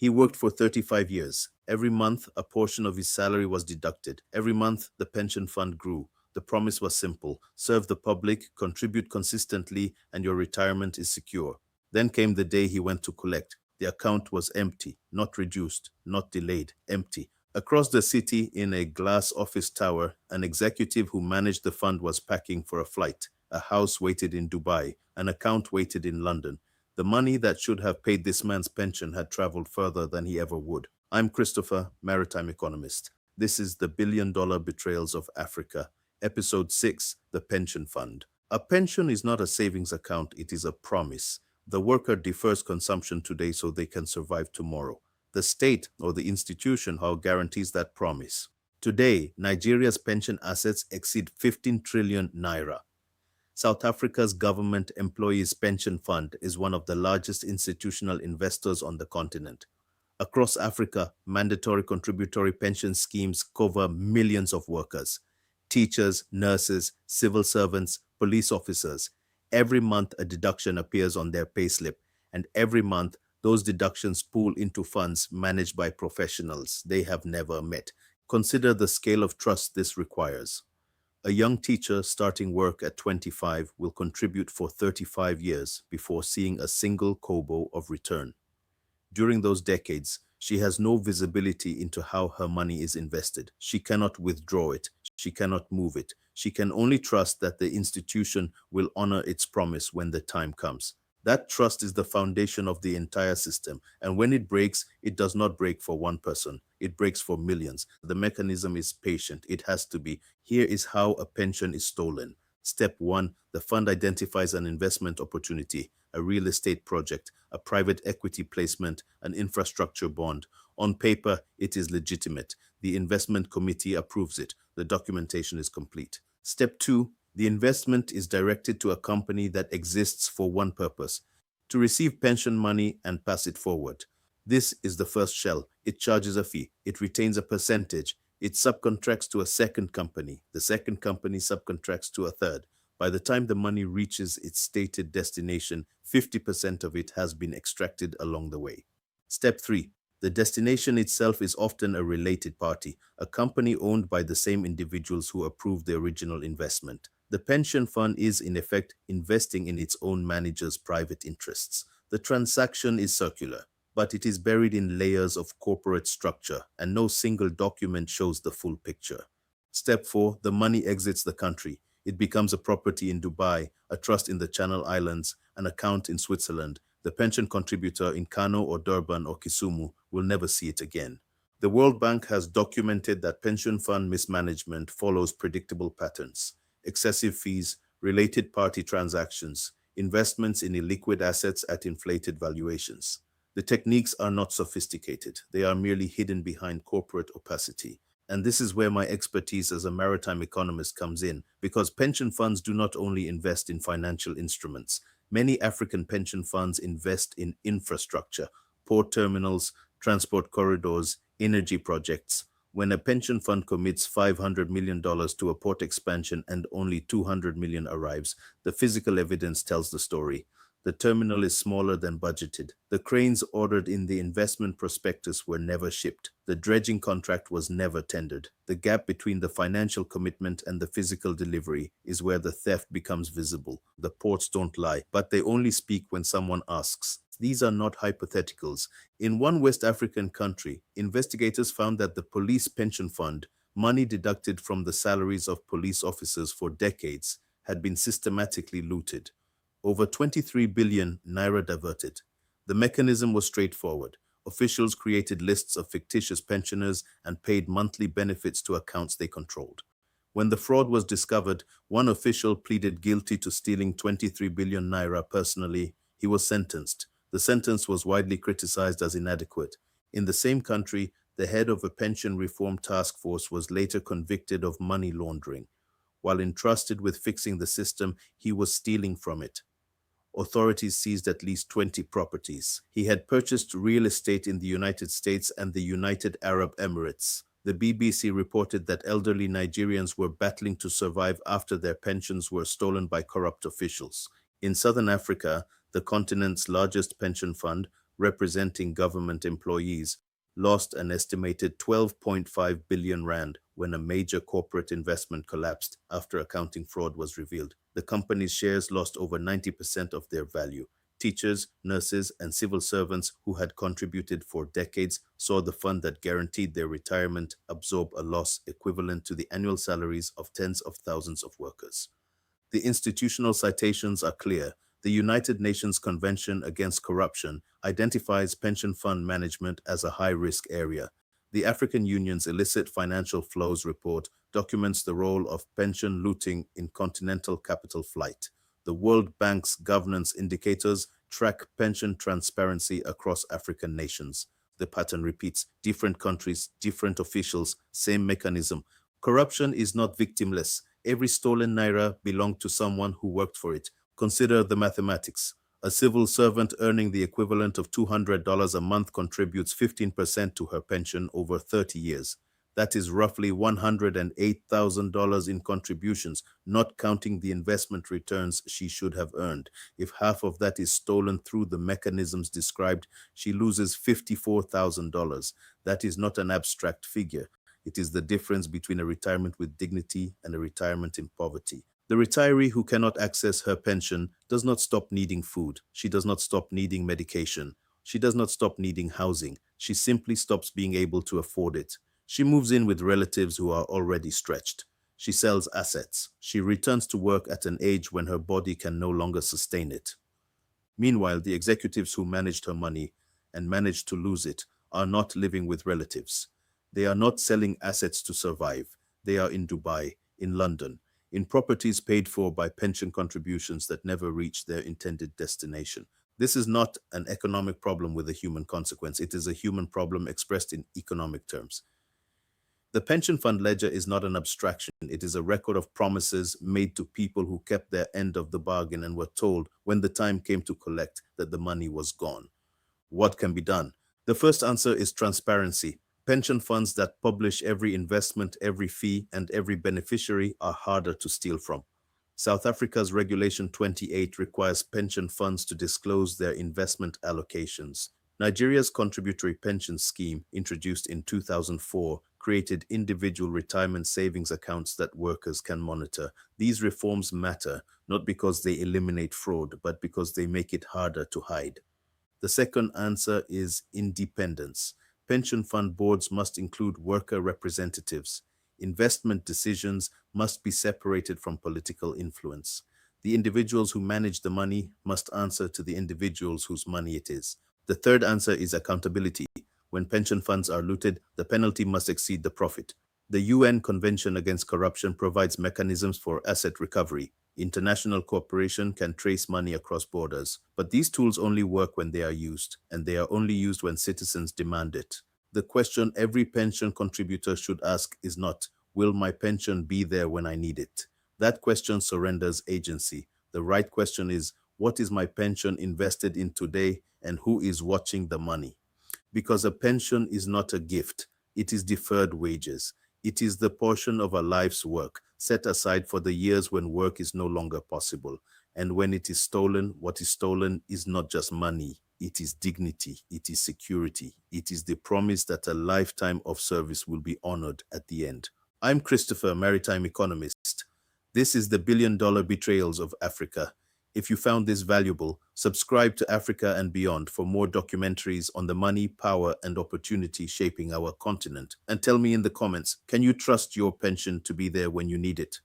He worked for 35 years. Every month, a portion of his salary was deducted. Every month, the pension fund grew. The promise was simple: serve the public, contribute consistently, and your retirement is secure. Then came the day he went to collect. The account was empty, not reduced, not delayed, empty. Across the city, in a glass office tower, an executive who managed the fund was packing for a flight. A house waited in Dubai, an account waited in London. The money that should have paid this man's pension had traveled further than he ever would. I'm Christopher, Maritime Economist. This is the Billion-Dollar Betrayals of Africa, Episode 6, The Pension Fund. A pension is not a savings account, it is a promise. The worker defers consumption today so they can survive tomorrow. The state or the institution, however, guarantees that promise. Today, Nigeria's pension assets exceed 15 trillion naira. South Africa's government employees' pension fund is one of the largest institutional investors on the continent. Across Africa, mandatory contributory pension schemes cover millions of workers: teachers, nurses, civil servants, police officers. Every month, a deduction appears on their payslip, and every month, those deductions pool into funds managed by professionals they have never met. Consider the scale of trust this requires. A young teacher starting work at 25 will contribute for 35 years before seeing a single kobo of return. During those decades, she has no visibility into how her money is invested. She cannot withdraw it. She cannot move it. She can only trust that the institution will honor its promise when the time comes. That trust is the foundation of the entire system, and when it breaks, it does not break for one person. It breaks for millions. The mechanism is patient. It has to be. Here is how a pension is stolen. Step 1, the fund identifies an investment opportunity: a real estate project, a private equity placement, an infrastructure bond. On paper, it is legitimate. The investment committee approves it. The documentation is complete. Step 2, the investment is directed to a company that exists for one purpose: to receive pension money and pass it forward. This is the first shell. It charges a fee. It retains a percentage. It subcontracts to a second company. The second company subcontracts to a third. By the time the money reaches its stated destination, 50% of it has been extracted along the way. Step 3. The destination itself is often a related party, a company owned by the same individuals who approved the original investment. The pension fund is, in effect, investing in its own manager's private interests. The transaction is circular, but it is buried in layers of corporate structure, and no single document shows the full picture. Step 4. The money exits the country. It becomes a property in Dubai, a trust in the Channel Islands, an account in Switzerland. The pension contributor in Kano or Durban or Kisumu will never see it again. The World Bank has documented that pension fund mismanagement follows predictable patterns: excessive fees, related party transactions, investments in illiquid assets at inflated valuations. The techniques are not sophisticated. They are merely hidden behind corporate opacity. And this is where my expertise as a maritime economist comes in, because pension funds do not only invest in financial instruments. Many African pension funds invest in infrastructure: port terminals, transport corridors, energy projects. When a pension fund commits $500 million to a port expansion and only $200 million arrives, the physical evidence tells the story. The terminal is smaller than budgeted. The cranes ordered in the investment prospectus were never shipped. The dredging contract was never tendered. The gap between the financial commitment and the physical delivery is where the theft becomes visible. The ports don't lie, but they only speak when someone asks. These are not hypotheticals. In one West African country, investigators found that the police pension fund, money deducted from the salaries of police officers for decades, had been systematically looted. Over 23 billion naira diverted. The mechanism was straightforward. Officials created lists of fictitious pensioners and paid monthly benefits to accounts they controlled. When the fraud was discovered, one official pleaded guilty to stealing 23 billion naira personally. He was sentenced. The sentence was widely criticized as inadequate. In the same country, the head of a pension reform task force was later convicted of money laundering. While entrusted with fixing the system, he was stealing from it. Authorities seized at least 20 properties. He had purchased real estate in the United States and the United Arab Emirates. The BBC reported that elderly Nigerians were battling to survive after their pensions were stolen by corrupt officials. In southern Africa, the continent's largest pension fund, representing government employees, lost an estimated 12.5 billion rand when a major corporate investment collapsed after accounting fraud was revealed. The company's shares lost over 90% of their value. Teachers, nurses, and civil servants who had contributed for decades saw the fund that guaranteed their retirement absorb a loss equivalent to the annual salaries of tens of thousands of workers. The institutional citations are clear. The United Nations Convention Against Corruption identifies pension fund management as a high-risk area. The African Union's Illicit Financial Flows Report documents the role of pension looting in continental capital flight. The World Bank's governance indicators track pension transparency across African nations. The pattern repeats: different countries, different officials, same mechanism. Corruption is not victimless. Every stolen Naira belonged to someone who worked for it. Consider the mathematics. A civil servant earning the equivalent of $200 a month contributes 15% to her pension over 30 years. That is roughly $108,000 in contributions, not counting the investment returns she should have earned. If half of that is stolen through the mechanisms described, she loses $54,000. That is not an abstract figure. It is the difference between a retirement with dignity and a retirement in poverty. The retiree who cannot access her pension does not stop needing food. She does not stop needing medication. She does not stop needing housing. She simply stops being able to afford it. She moves in with relatives who are already stretched. She sells assets. She returns to work at an age when her body can no longer sustain it. Meanwhile, the executives who managed her money and managed to lose it are not living with relatives. They are not selling assets to survive. They are in Dubai, in London, in properties paid for by pension contributions that never reach their intended destination. This is not an economic problem with a human consequence. It is a human problem expressed in economic terms. The pension fund ledger is not an abstraction. It is a record of promises made to people who kept their end of the bargain and were told when the time came to collect that the money was gone. What can be done? The first answer is transparency. Pension funds that publish every investment, every fee, and every beneficiary are harder to steal from. South Africa's Regulation 28 requires pension funds to disclose their investment allocations. Nigeria's contributory pension scheme, introduced in 2004, created individual retirement savings accounts that workers can monitor. These reforms matter, not because they eliminate fraud, but because they make it harder to hide. The second answer is independence. Pension fund boards must include worker representatives. Investment decisions must be separated from political influence. The individuals who manage the money must answer to the individuals whose money it is. The third answer is accountability. When pension funds are looted, the penalty must exceed the profit. The UN Convention Against Corruption provides mechanisms for asset recovery. International cooperation can trace money across borders, but these tools only work when they are used, and they are only used when citizens demand it. The question every pension contributor should ask is not, will my pension be there when I need it? That question surrenders agency. The right question is, what is my pension invested in today, and who is watching the money? Because a pension is not a gift, it is deferred wages. It is the portion of a life's work set aside for the years when work is no longer possible. And when it is stolen, what is stolen is not just money. It is dignity. It is security. It is the promise that a lifetime of service will be honored at the end. I'm Christopher, Maritime Economist. This is the billion-dollar betrayals of Africa. If you found this valuable, subscribe to Africa and Beyond for more documentaries on the money, power, and opportunity shaping our continent. And tell me in the comments, can you trust your pension to be there when you need it?